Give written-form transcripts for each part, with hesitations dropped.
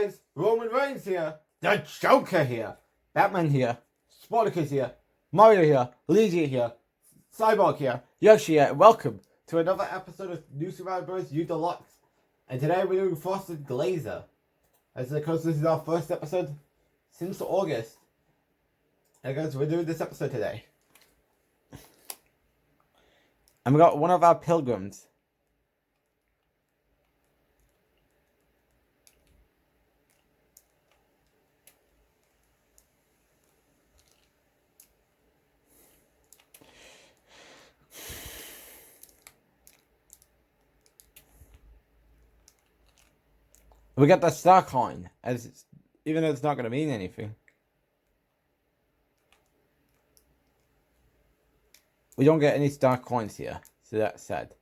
guys, Roman Reigns here, the Joker here, Batman here, Sportacus here, Mario here, Luigi here, Cyborg here, Yoshi here, and welcome to another episode of New Survivor Bros. U Deluxe. And today we're doing Frosted Glacier. As because this is our first episode since August. And guys, we're doing this episode today. And we got one of our pilgrims. We got the star coin, even though it's not going to mean anything. We don't get any star coins here, so that's sad.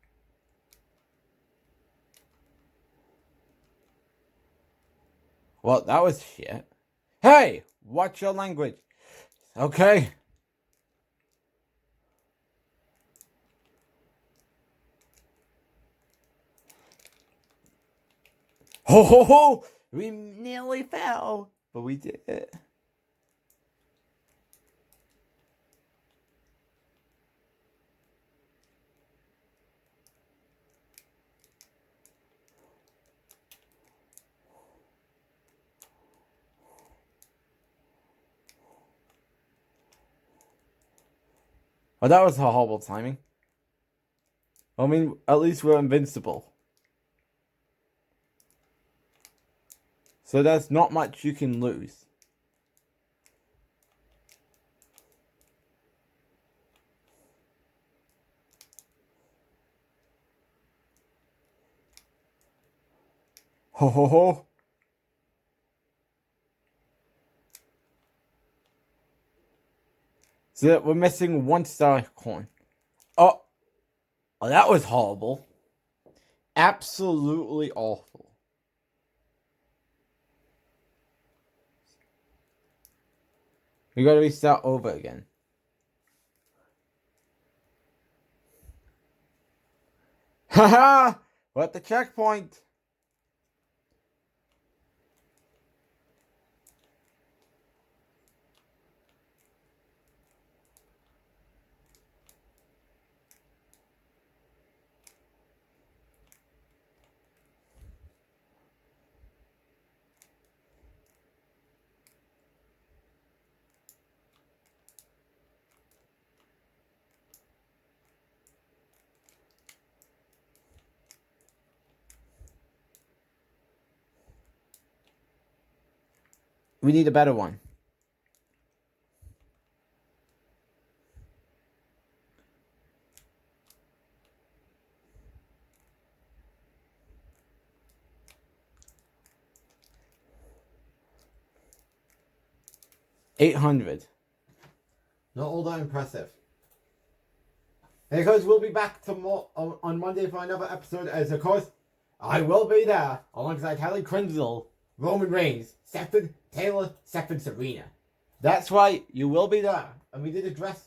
Well, that was shit. Hey, watch your language. Okay. Ho ho ho! We nearly fell, but we did it. Oh, that was horrible timing. I mean, at least we're invincible. So there's not much you can lose. Ho ho ho. So we're missing one star coin. Oh, that was horrible. Absolutely awful. We gotta restart over again. Haha! We're at the checkpoint. We need a better one. $800. Not all that impressive. And of course, we'll be back tomorrow on Monday for another episode. As of course, I will be there alongside Hallie Crinzel, Roman Reigns, Stephen Taylor, Stephen Serena. That's right, you will be there. And we did address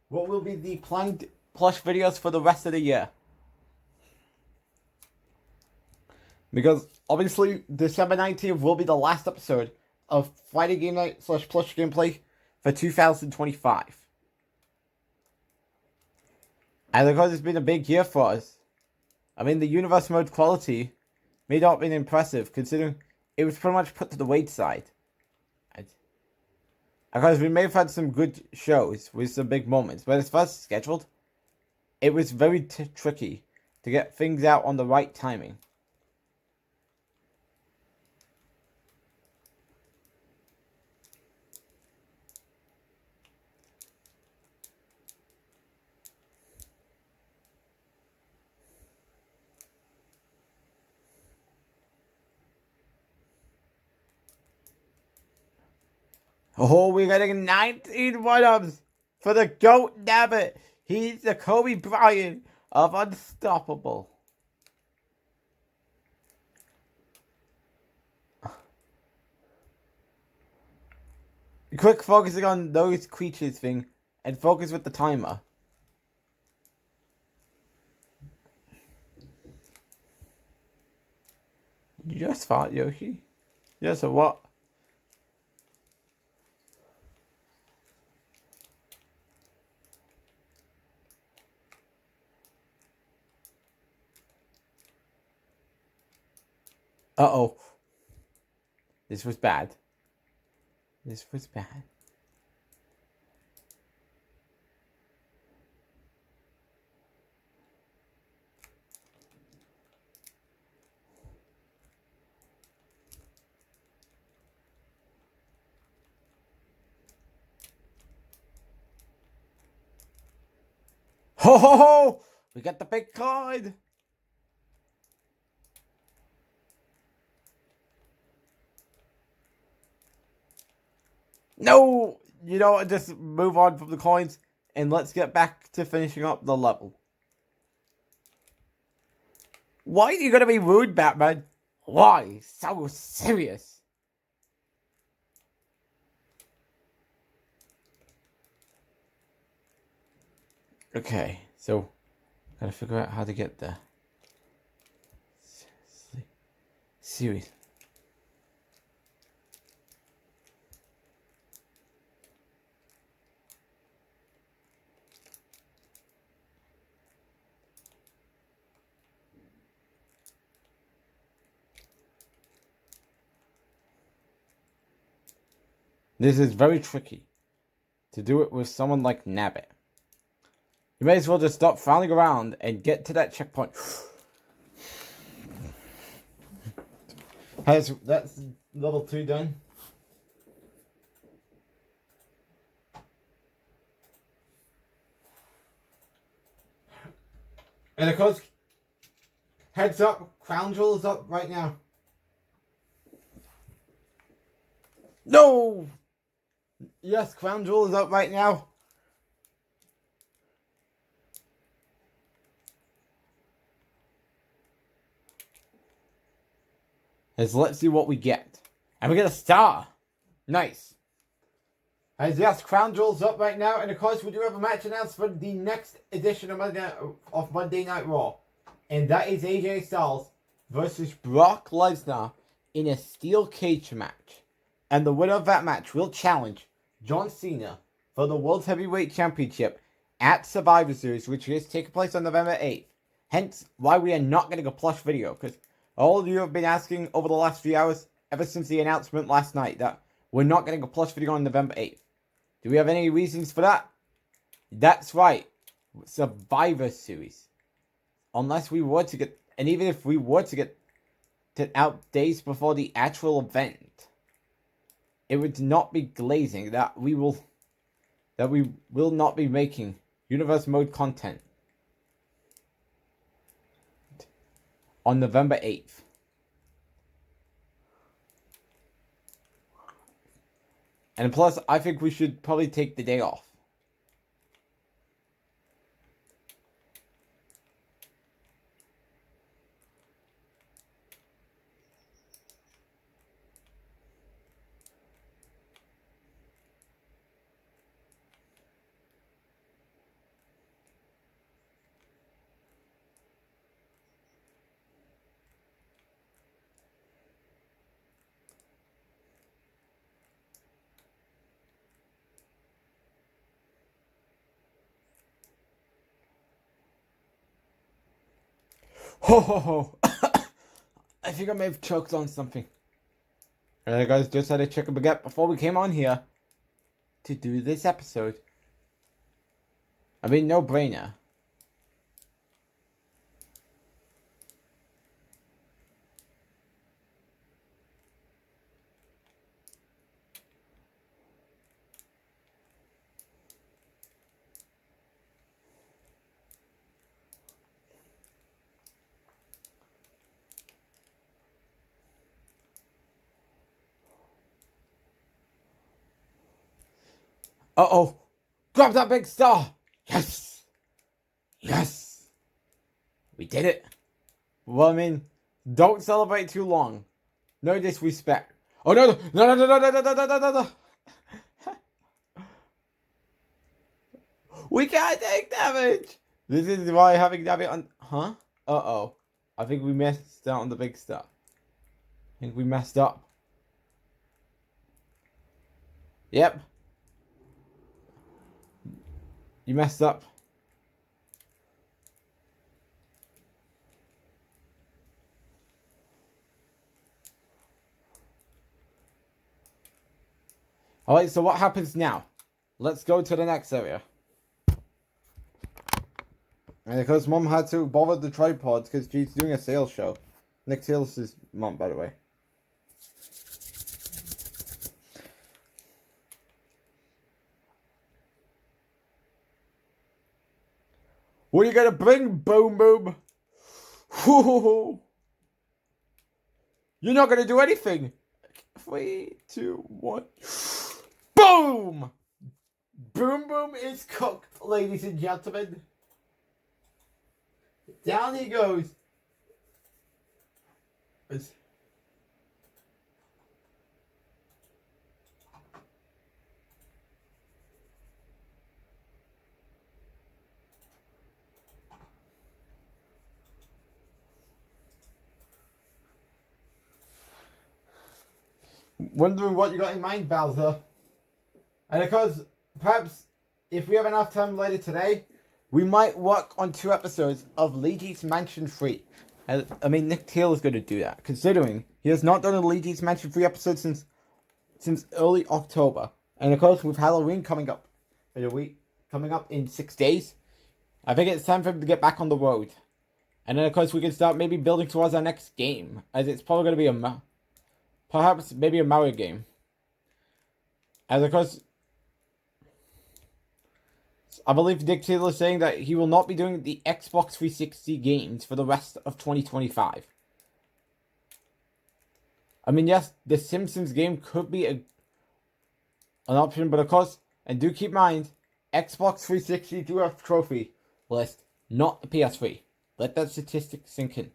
what will be the planned plush videos for the rest of the year. Because obviously December 19th will be the last episode of Friday Game Night / plush gameplay for 2025. And of course it's been a big year for us. I mean, the universe mode quality may not have been impressive considering it was pretty much put to the wayside. Because we may have had some good shows with some big moments, but as far as scheduled, it was very tricky to get things out on the right timing. Oh, we're getting 19 one-ups for the GOAT Nabbit. He's the Kobe Bryant of Unstoppable. Quick focusing on those creatures thing and focus with the timer. You just fart, Yoshi. Yeah, so what? Uh-oh. This was bad. This was bad. Ho ho ho! We got the big card! No! You know what? Just move on from the coins and let's get back to finishing up the level. Why are you gonna be rude, Batman? Why? So serious. Okay, so gotta figure out how to get there. Seriously. This is very tricky. To do it with someone like Nabbit. You may as well just stop frowning around and get to that checkpoint. That's level 2 done. And of course, heads up, Crown Jewel is up right now. No! Yes, Crown Jewel is up right now. Let's see what we get. And we get a star. Nice. As yes, Crown Jewel's up right now. And of course, we do have a match announced for the next edition of Monday Night Raw. And that is AJ Styles versus Brock Lesnar in a steel cage match. And the winner of that match will challenge John Cena for the World Heavyweight Championship at Survivor Series, which is taking place on November 8th. Hence, why we are not getting a plush video, because all of you have been asking over the last few hours, ever since the announcement last night, that we're not getting a plush video on November 8th. Do we have any reasons for that? That's right. Survivor Series. Unless we were to get, and even if we were to get out days before the actual event, it would not be glazing that we will not be making Universe Mode content on November 8th. And plus, I think we should probably take the day off. Ho ho ho! I think I may have choked on something. Alright guys, just had a chicken baguette before we came on here to do this episode. I mean, no brainer. Uh-oh! Grab that big star! Yes! Yes! We did it! Well, I mean, don't celebrate too long. No disrespect. Oh, no, no, no, no, no, no, no, no, no, no, no, no. We can't take damage! This is why having damage on... Huh? Uh-oh. I think we messed out on the big stuff. I think we messed up. Yep. You messed up. Alright, so what happens now? Let's go to the next area. And because Mom had to borrow the tripods because she's doing a sales show. Nick Taylor's mom, by the way. What are you gonna bring, Boom Boom? Whoo! You're not gonna do anything. 3, 2, 1. Boom! Boom Boom is cooked, ladies and gentlemen. Down he goes. Wondering what you got in mind, Bowser. And of course, perhaps if we have enough time later today, we might work on 2 episodes of Luigi's Mansion 3. I mean, Nick Taylor's going to do that, considering he has not done a Luigi's Mansion 3 episode since early October. And of course, with Halloween coming up in 6 days, I think it's time for him to get back on the road. And then of course, we can start maybe building towards our next game, as it's probably going to be perhaps maybe a Mario game. As of course, I believe Nick Taylor is saying that he will not be doing the Xbox 360 games for the rest of 2025. I mean, yes, the Simpsons game could be an option, but of course, and do keep in mind, Xbox 360 do have trophy list, not the PS3. Let that statistic sink in.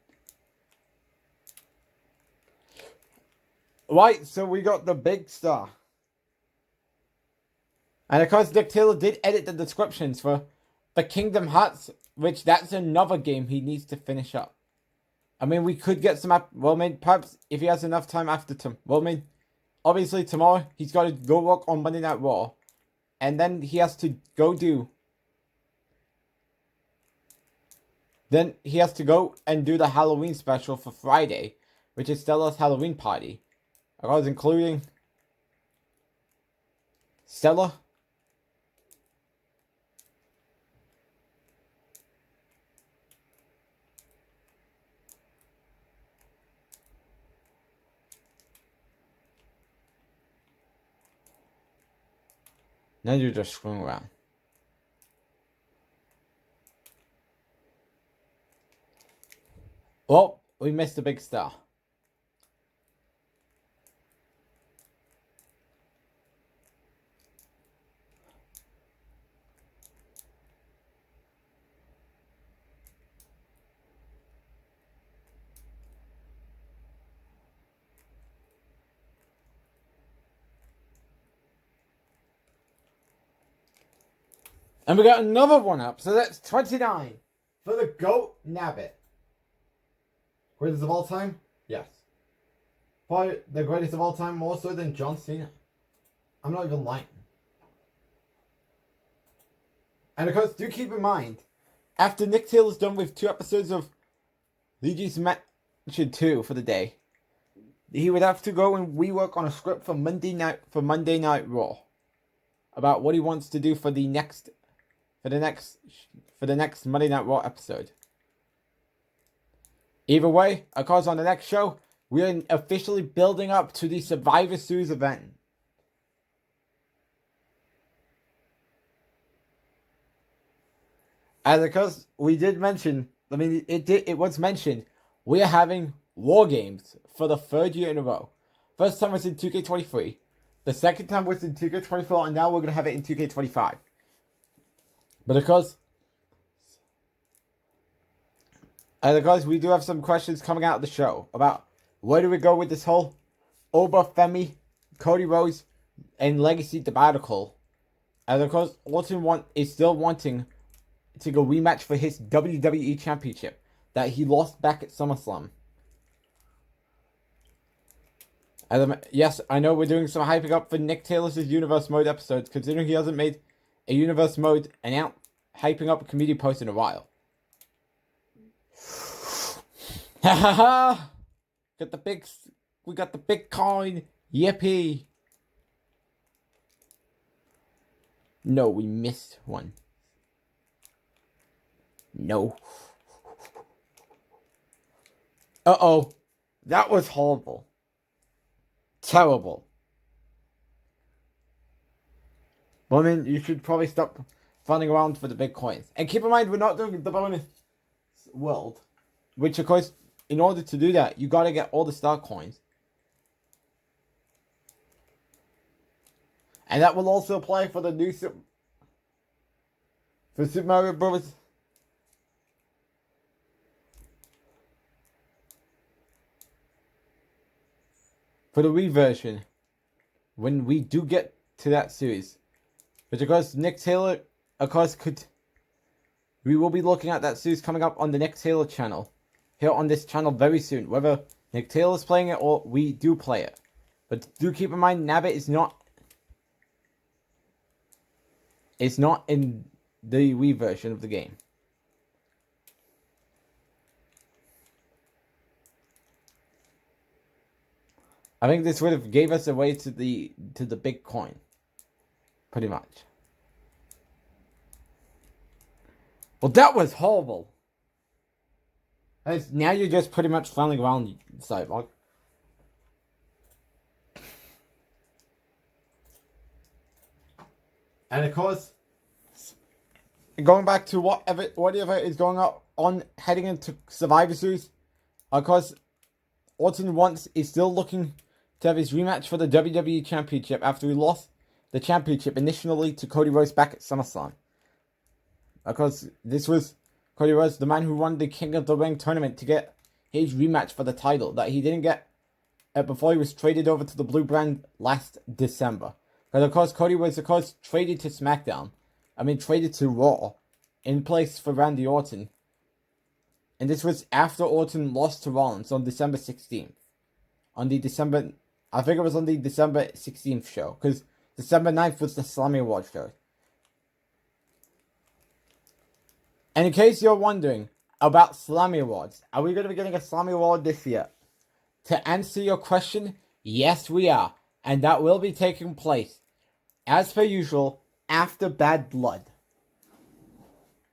Right, so we got the big star. And of course, Nick Taylor did edit the descriptions for the Kingdom Hearts, which that's another game he needs to finish up. I mean, we could get some, well, I mean, perhaps if he has enough time after, well, I mean, obviously tomorrow, he's got to go work on Monday Night Raw. And then he has to go then he has to go and do the Halloween special for Friday, which is Stella's Halloween party. I was including Stella. Now you're just screwing around. Well, we missed the big star. And we got another one up, so that's 29 for the GOAT Nabbit. Greatest of all time? Yes. Probably the greatest of all time, more so than John Cena. I'm not even lying. And of course, do keep in mind, after Nick Taylor's done with 2 episodes of Luigi's Mansion 2 for the day, he would have to go and rework on a script for Monday Night Raw about what he wants to do for the next Monday Night Raw episode. Either way, of course, on the next show, we are officially building up to the Survivor Series event. And of course, we did mention, I mean, it was mentioned, we are having War Games for the 3rd year in a row. First time was in 2K23. The second time was in 2K24, and now we're going to have it in 2K25. But of course, we do have some questions coming out of the show about where do we go with this whole Femi, Cody Rhodes, and Legacy debacle. And of course, Orton is still wanting to go rematch for his WWE Championship that he lost back at SummerSlam. Yes, I know we're doing some hyping up for Nick Taylor's Universe Mode episodes, considering he hasn't made a Universe Mode hyping up a community post in a while. Ha ha ha! We got the big coin. Yippee! No, we missed one. No. Uh-oh. That was horrible. Terrible. Well, I mean, you should probably stop running around for the big coins. And keep in mind, we're not doing the bonus world. Which, of course, in order to do that, you gotta get all the star coins. And that will also apply for the new Super Mario Bros. For the Wii version, when we do get to that series. Which, of course, Nick Taylor, of course, we will be looking at that series coming up on the Nick Taylor channel. Here on this channel very soon. Whether Nick Taylor's playing it or we do play it. But do keep in mind, Nabbit is not... It's not in the Wii version of the game. I think this would have gave us a way to the big coin. Pretty much. Well, that was horrible. Now you're just pretty much flying around Cyborg. And of course, going back to whatever is going on heading into Survivor Series, of course, Orton is still looking to have his rematch for the WWE Championship after he lost the championship initially to Cody Rhodes back at SummerSlam. Of course, this was Cody Rhodes, the man who won the King of the Ring tournament, to get his rematch for the title that he didn't get before he was traded over to the Blue Brand last December. Because, of course, Cody was, traded to SmackDown. Traded to Raw in place for Randy Orton. And this was after Orton lost to Rollins on December 16th. I think it was on the December 16th show. Because December 9th was the Slammy Award show. And in case you're wondering about Slammy Awards, are we going to be getting a Slammy Award this year? To answer your question, yes we are. And that will be taking place, as per usual, after Bad Blood.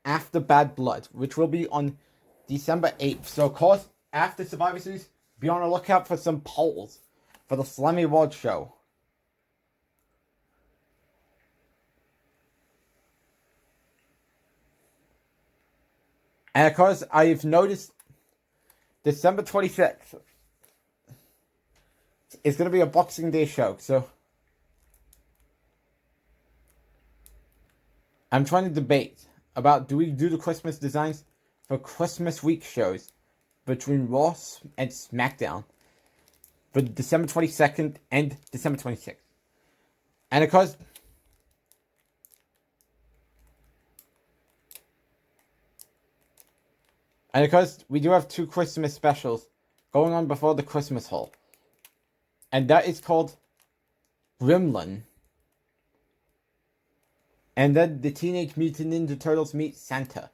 After Bad Blood, which will be on December 8th. So, of course, after Survivor Series, be on the lookout for some polls for the Slammy Award show. And, of course, I've noticed December 26th is going to be a Boxing Day show, so I'm trying to debate about, do we do the Christmas designs for Christmas week shows between Raw and SmackDown for December 22nd and December 26th. And of course, we do have 2 Christmas specials going on before the Christmas haul. And that is called Gremlin. And then the Teenage Mutant Ninja Turtles Meet Santa.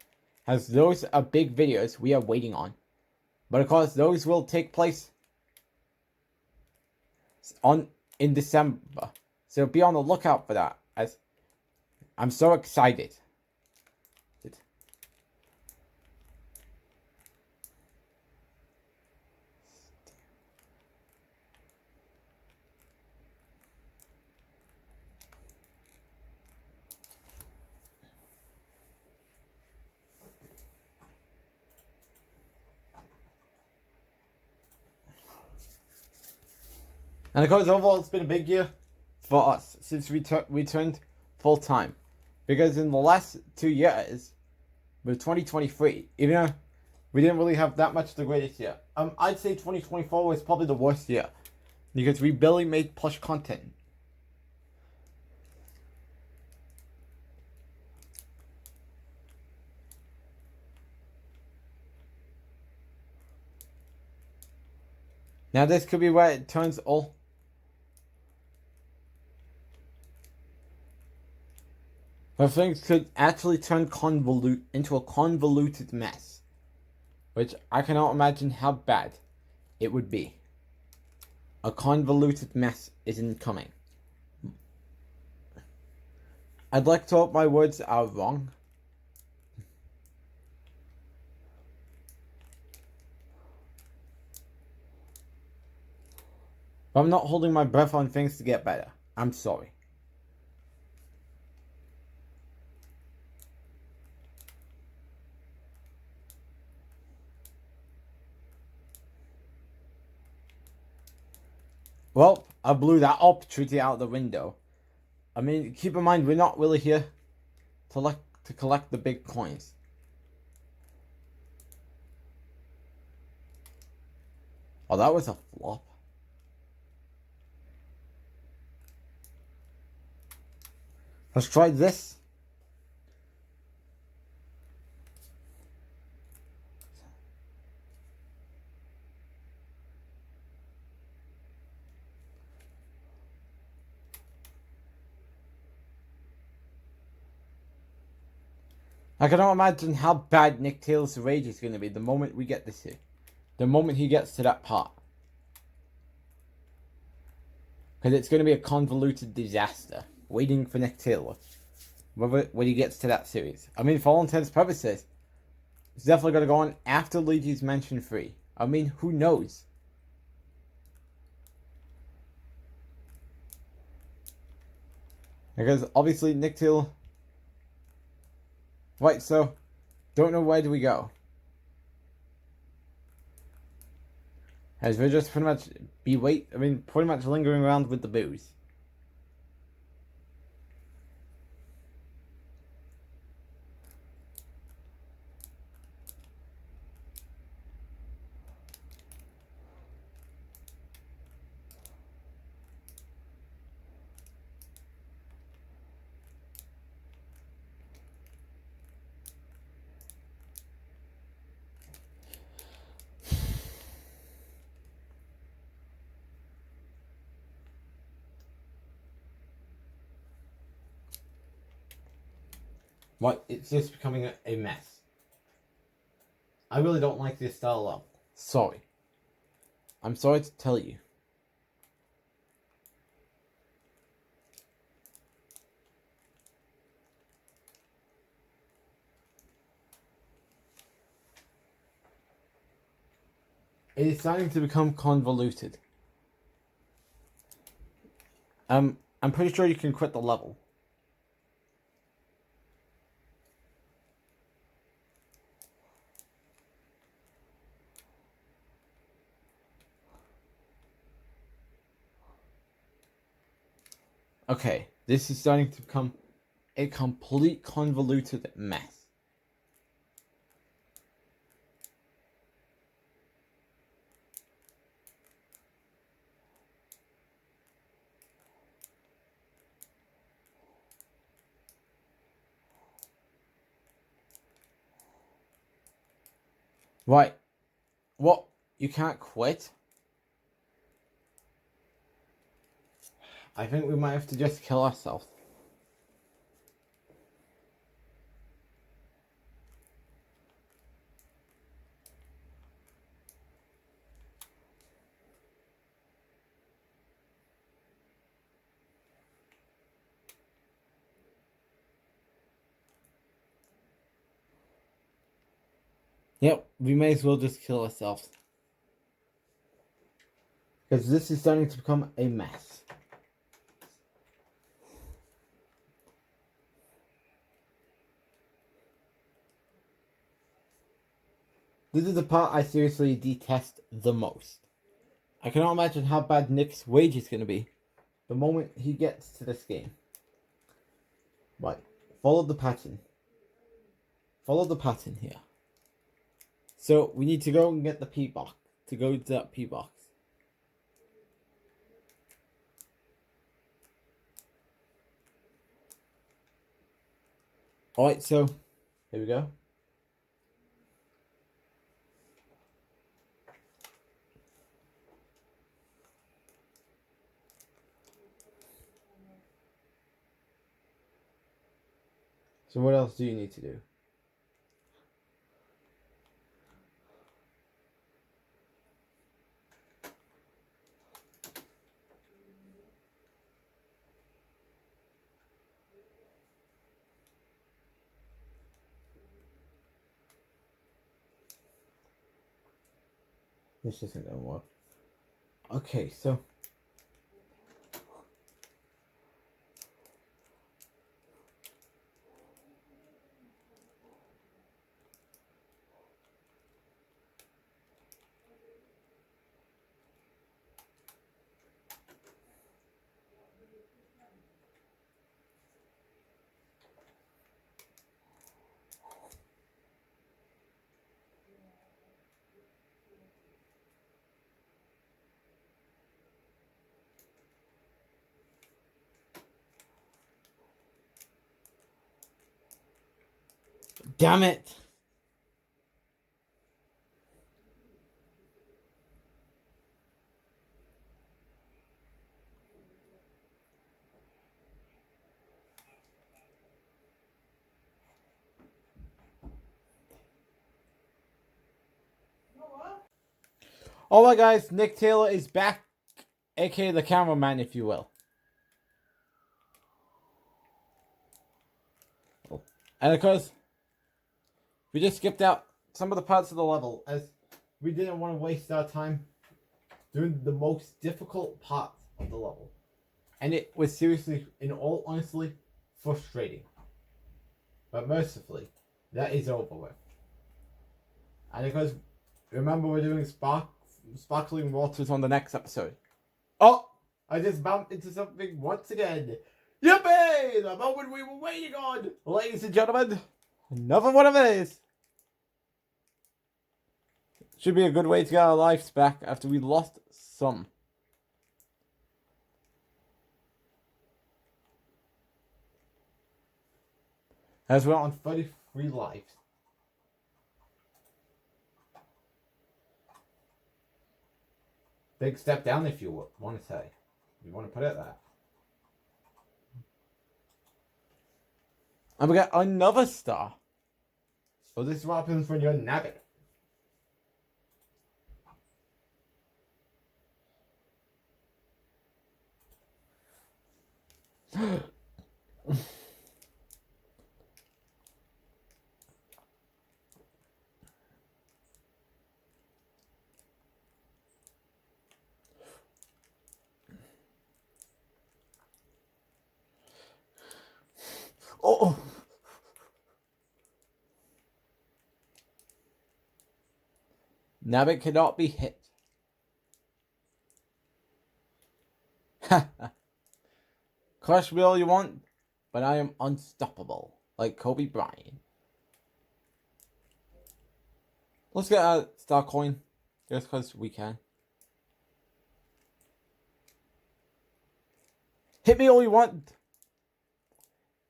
As those are big videos we are waiting on. But of course, those will take place in December. So be on the lookout for that. As I'm so excited. And of course, overall, it's been a big year for us since we turned full time. Because in the last 2 years, with 2023, even though we didn't really have that much the greatest year, I'd say 2024 was probably the worst year. Because we barely made Plush content. Now this could be where it turns all But things could actually turn into a convoluted mess, which I cannot imagine how bad it would be. A convoluted mess is incoming. I'd like to hope my words are wrong. But I'm not holding my breath on things to get better. I'm sorry. Well, I blew that opportunity out the window. I mean, keep in mind, we're not really here to collect the big coins. Oh, that was a flop. Let's try this. I cannot imagine how bad Nick Taylor's rage is going to be the moment we get this here. The moment he gets to that part. Because it's going to be a convoluted disaster. Waiting for Nick Taylor. When he gets to that series. I mean, for all intents and purposes, it's definitely going to go on after Luigi's Mansion 3. I mean, who knows? Because obviously Nick Taylor... Right, so, don't know where do we go. As we're just pretty much pretty much lingering around with the booze. What? It's just becoming a mess. I really don't like this style up. Sorry. I'm sorry to tell you. It is starting to become convoluted. I'm pretty sure you can quit the level. Okay, this is starting to become a complete convoluted mess. Right. What? You can't quit? I think we might have to just kill ourselves. Yep, we may as well just kill ourselves. Because this is starting to become a mess. This is the part I seriously detest the most. I cannot imagine how bad Nick's wage is going to be the moment he gets to this game. Right, follow the pattern. Follow the pattern here. So, we need to go and get the P-box. To go to that P-box. Alright, so, here we go. So what else do you need to do? This isn't gonna work. Okay, so damn it! Alright guys, Nick Taylor is back, aka the cameraman if you will. And of course, we just skipped out some of the parts of the level as we didn't want to waste our time doing the most difficult parts of the level. And it was seriously, in all honesty, frustrating. But mercifully, that is over with. And of course, remember we're doing sparkling waters on the next episode. Oh! I just bumped into something once again. Yippee! The moment we were waiting on! Ladies and gentlemen, another one of these. Should be a good way to get our lives back after we lost some. As we're on 33 lives. Big step down if you want to say. You want to put it there. And we got another star. So this is what happens when you're nabbing. Oh! Nabbit cannot be hit. Crush me all you want, but I am unstoppable, like Kobe Bryant. Let's get a star coin, just because we can. Hit me all you want,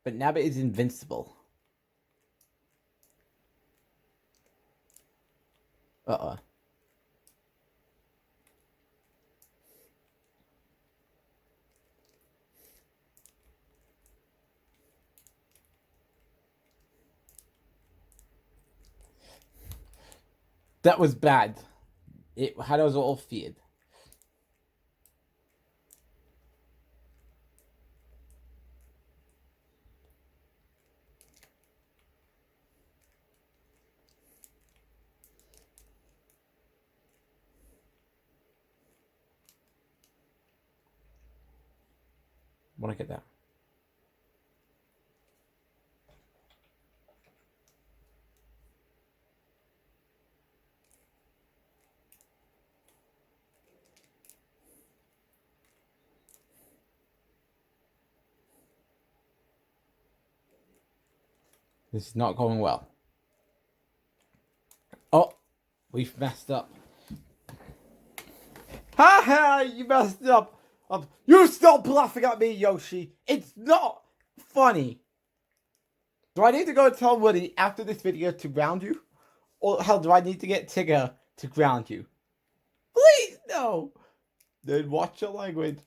but Nabbit is invincible. Uh-oh. That was bad. It had us all feared. Want to get that. This is not going well. Oh, we've messed up. Ha ha! You messed up. You stop laughing at me, Yoshi. It's not funny. Do I need to go tell Woody after this video to ground you? Or hell, do I need to get Tigger to ground you? Please, no. Then watch your language.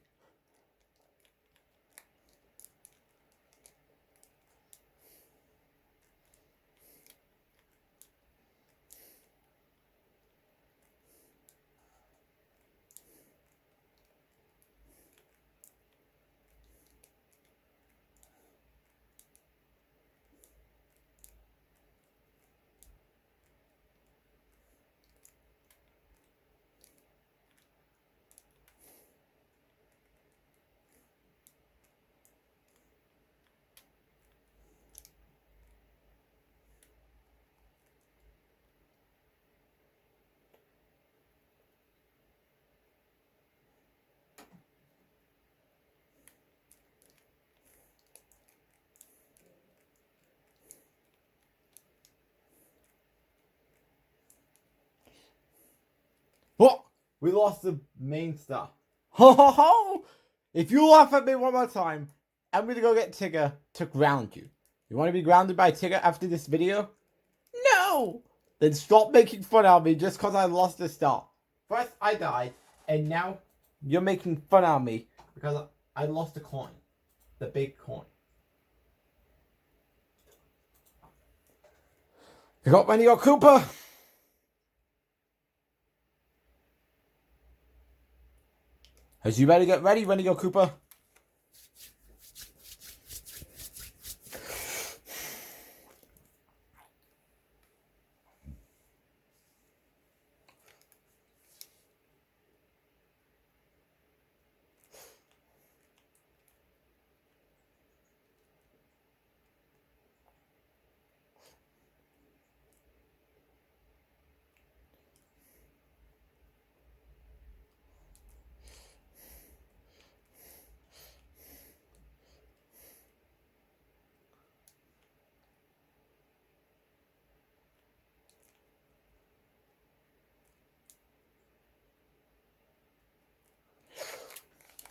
We lost the main star. Ho ho ho! If you laugh at me one more time, I'm gonna go get Tigger to ground you. You want to be grounded by Tigger after this video? No! Then stop making fun of me just because I lost a star. First I died, and now you're making fun of me because I lost a coin. The big coin. You got Wendy or Koopa? As you better get ready, Wendy or Koopa.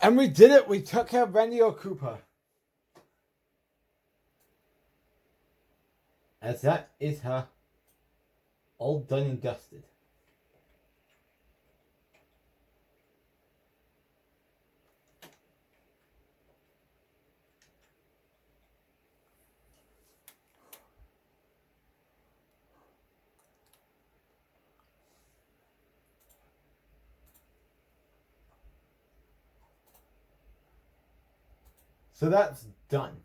And we did it. We took care of Wendy or Koopa. As that is her all done and dusted. So that's done.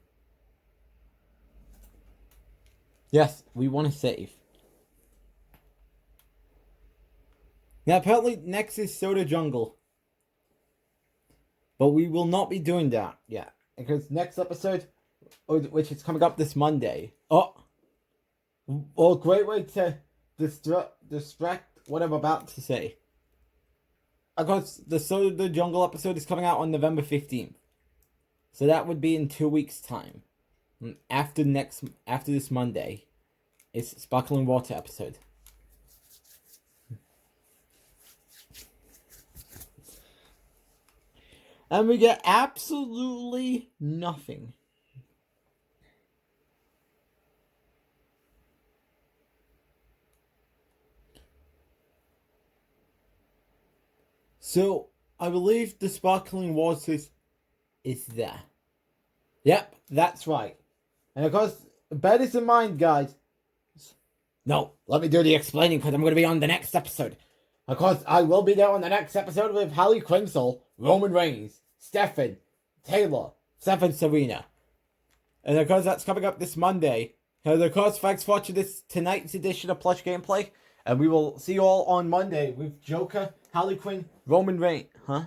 Yes, we want to save. Now, apparently, next is Soda Jungle. But we will not be doing that yet. Because next episode, which is coming up this Monday. Oh! Well, great way to distract what I'm about to say. Of course, the Soda Jungle episode is coming out on November 15th. So that would be in 2 weeks' time. After this Monday, it's Sparkling Water episode. And we get absolutely nothing. So, I believe the Sparkling Water is there. Yep, that's right. And of course, bear this in mind, guys. No, let me do the explaining because I'm going to be on the next episode. Of course, I will be there on the next episode with Hallie Crimsel, Roman Reigns, Stefan, Taylor, Stefan Serena. And of course, that's coming up this Monday. And of course, thanks for watching tonight's edition of Plush Gameplay. And we will see you all on Monday with Joker, Harley Quinn, Roman Reigns. Huh?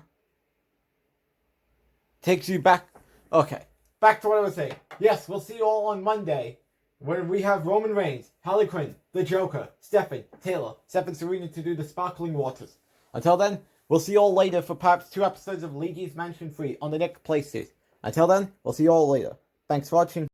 Takes you back. Okay. Back to what I was saying. Yes, we'll see you all on Monday when we have Roman Reigns, Harley Quinn, the Joker, Stefan, Taylor, Stefan Serena to do the Sparkling Waters. Until then, we'll see you all later for perhaps 2 episodes of Luigi's Mansion 3 on the next playsuit. Until then, we'll see you all later. Thanks for watching.